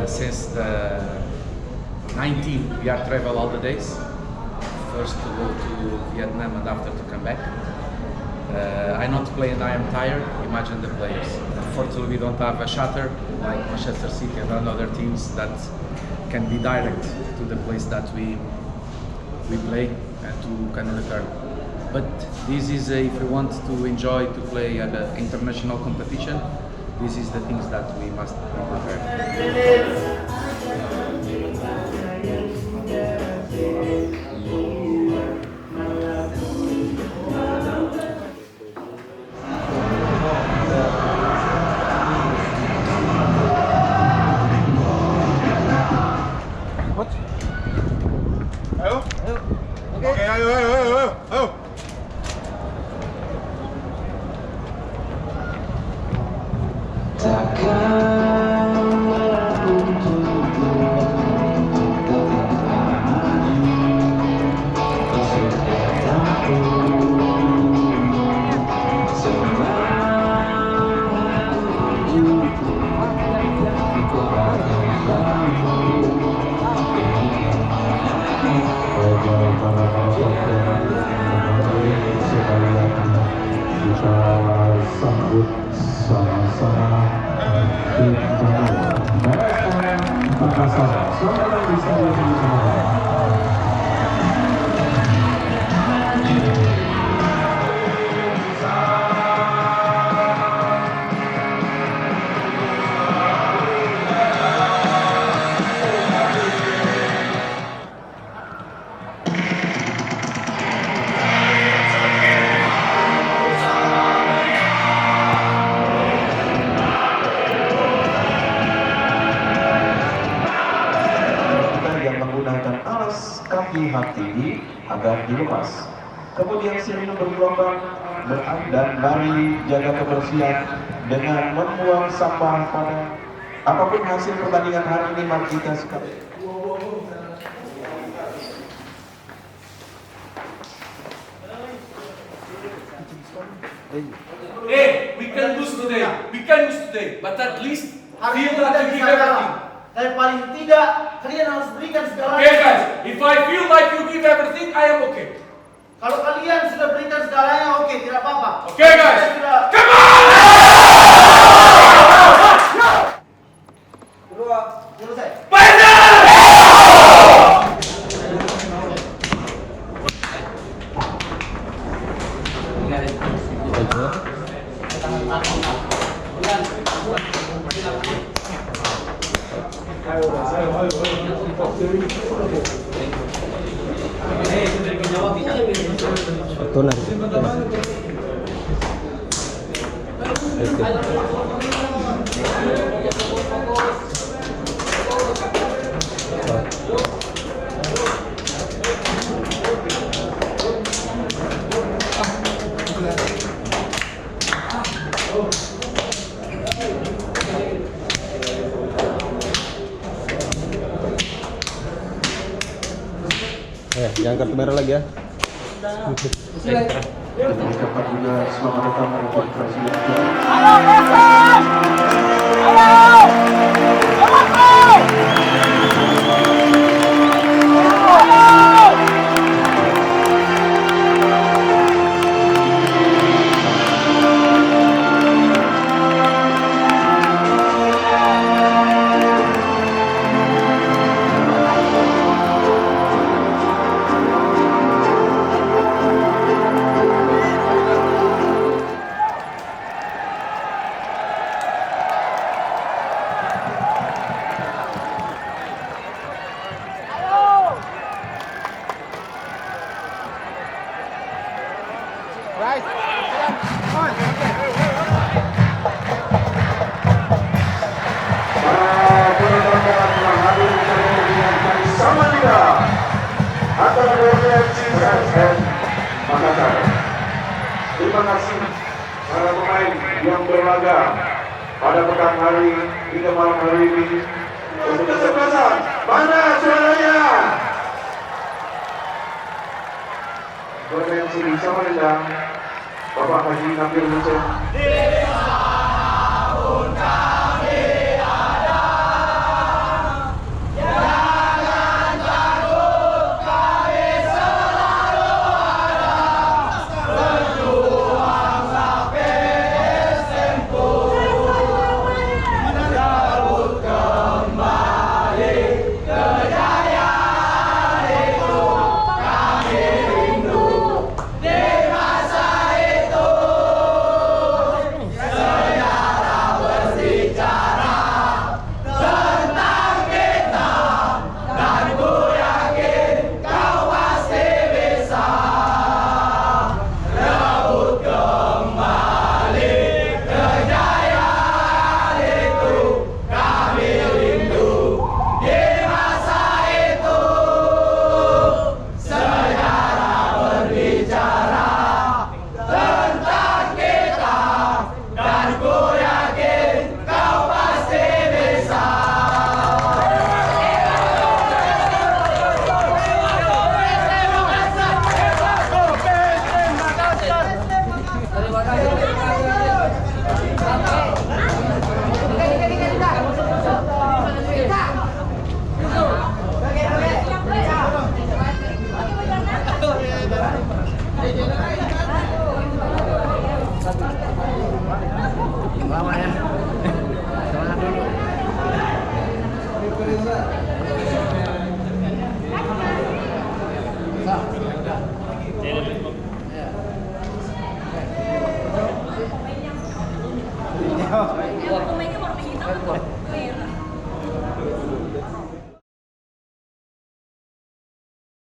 since the 19th, we are travel all the days. First to go to Vietnam and after to come back. I not play and I am tired. Imagine the players. Unfortunately, we don't have a shutter like Manchester City and other teams that can be direct to the place that we play and to can return. But this is if we want to enjoy to play at an international competition. This is the things that we must be prepared. Hati agar dilepas. Kemudian sirine bergelombang dan mari jaga kebersihan dengan membuang sampah pada apapun hasil pertandingan hari ini. Mari kita sekali. Hey, we can lose today, but at least feel that you give everything. Dan paling tidak kalian harus berikan segalanya. Okay guys, if I feel like you give everything, I am okay. Kalau kalian sudah berikan segalanya, oke, tidak apa-apa. Okay guys, come on! Kedua, selesai. Jangan kartu merah lagi ya. Dapat juga selamat datang untuk Presiden. Terima kasih para pemain yang berlaga pada petang hari hingga malam hari ini. Untuk kesebelasan, mana suaranya? Bermain sini sama dengan Bapak Haji Nabil Hussein. yang pemainnya warna hitam tuh.